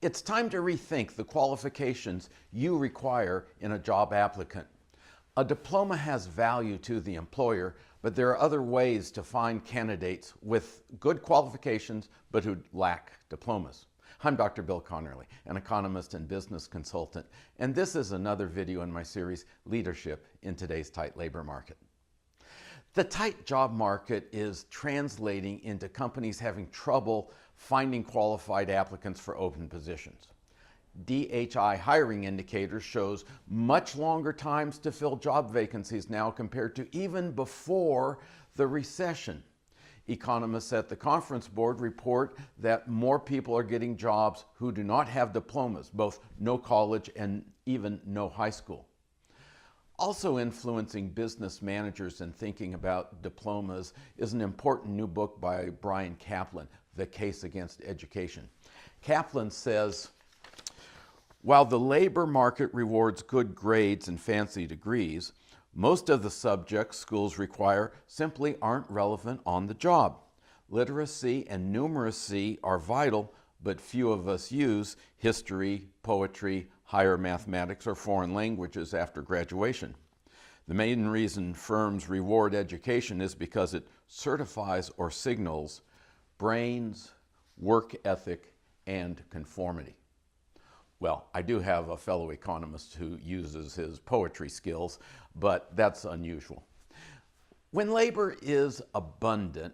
It's time to rethink the qualifications you require in a job applicant. A diploma has value to the employer, but there are other ways to find candidates with good qualifications but who lack diplomas. I'm Dr. Bill Connerly, an economist and business consultant, and this is another video in my series, Leadership in Today's Tight Labor Market. The tight job market is translating into companies having trouble finding qualified applicants for open positions. DHI hiring indicators shows much longer times to fill job vacancies now compared to even before the recession. Economists at the Conference Board report that more people are getting jobs who do not have diplomas, both no college and even no high school. Also influencing business managers in thinking about diplomas is an important new book by Brian Kaplan, The Case Against Education. Kaplan says, while the labor market rewards good grades and fancy degrees, most of the subjects schools require simply aren't relevant on the job. Literacy and numeracy are vital, but few of us use history, poetry, higher mathematics, or foreign languages after graduation. The main reason firms reward education is because it certifies or signals brains, work ethic, and conformity. Well, I do have a fellow economist who uses his poetry skills, but that's unusual. When labor is abundant,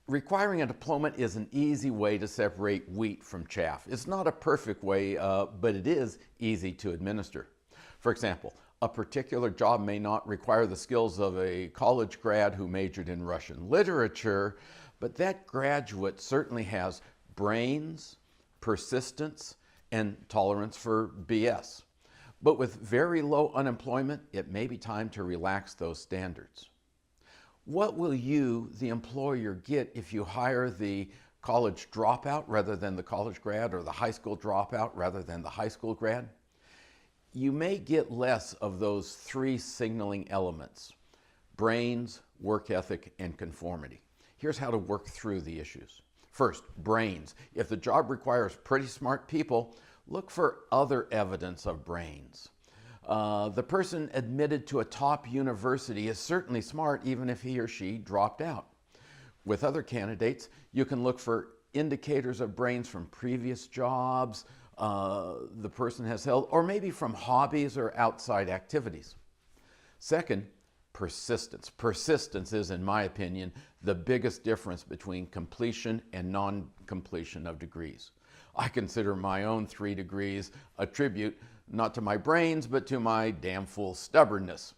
requiring a diploma is an easy way to separate wheat from chaff. It's not a perfect way, but it is easy to administer. For example, a particular job may not require the skills of a college grad who majored in Russian literature, but that graduate certainly has brains, persistence, and tolerance for BS. But with very low unemployment, it may be time to relax those standards. What will you, the employer, get if you hire the college dropout rather than the college grad, or the high school dropout rather than the high school grad? You may get less of those three signaling elements: brains, work ethic, and conformity. Here's how to work through the issues. First, brains. If the job requires pretty smart people, look for other evidence of brains. The person admitted to a top university is certainly smart even if he or she dropped out. With other candidates, you can look for indicators of brains from previous jobs the person has held, or maybe from hobbies or outside activities. Second, persistence. Persistence is, in my opinion, the biggest difference between completion and non-completion of degrees. I consider my own 3 degrees a tribute not to my brains, but to my damn fool stubbornness.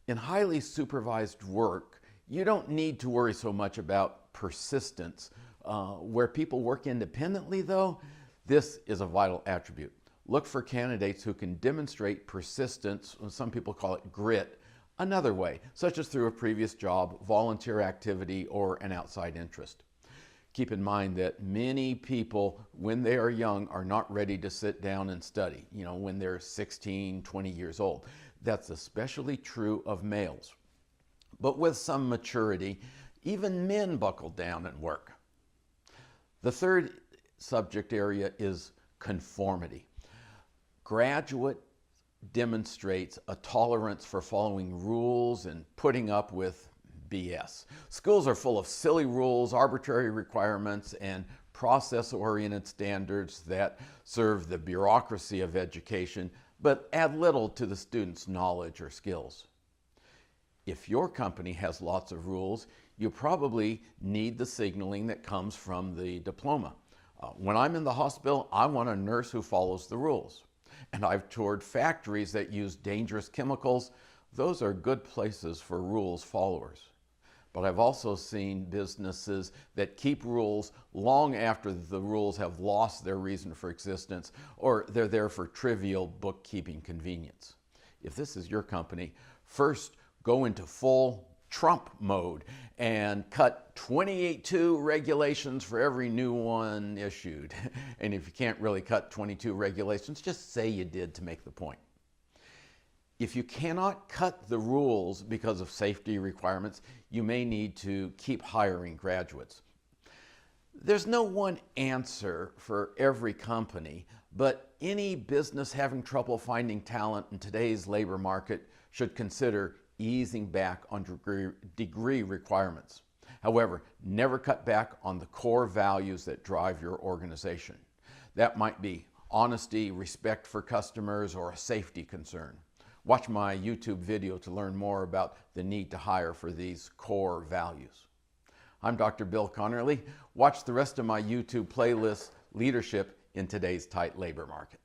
In highly supervised work, you don't need to worry so much about persistence. Where people work independently, though, this is a vital attribute. Look for candidates who can demonstrate persistence, some people call it grit, another way, such as through a previous job, volunteer activity, or an outside interest. Keep in mind that many people, when they are young, are not ready to sit down and study, when they're 16, 20 years old. That's especially true of males. But with some maturity, even men buckle down and work. The third subject area is conformity. Graduate demonstrates a tolerance for following rules and putting up with BS. Schools are full of silly rules, arbitrary requirements, and process-oriented standards that serve the bureaucracy of education, but add little to the student's knowledge or skills. If your company has lots of rules, you probably need the signaling that comes from the diploma. When I'm in the hospital, I want a nurse who follows the rules. And I've toured factories that use dangerous chemicals. Those are good places for rules followers. But I've also seen businesses that keep rules long after the rules have lost their reason for existence, or they're there for trivial bookkeeping convenience. If this is your company, first go into full Trump mode and cut 28 regulations for every new one issued. And if you can't really cut 22 regulations, just say you did to make the point. If you cannot cut the rules because of safety requirements, you may need to keep hiring graduates. There's no one answer for every company, but any business having trouble finding talent in today's labor market should consider easing back on degree requirements. However, never cut back on the core values that drive your organization. That might be honesty, respect for customers, or a safety concern. Watch my YouTube video to learn more about the need to hire for these core values. I'm Dr. Bill Connerly. Watch the rest of my YouTube playlist, Leadership in Today's Tight Labor Market.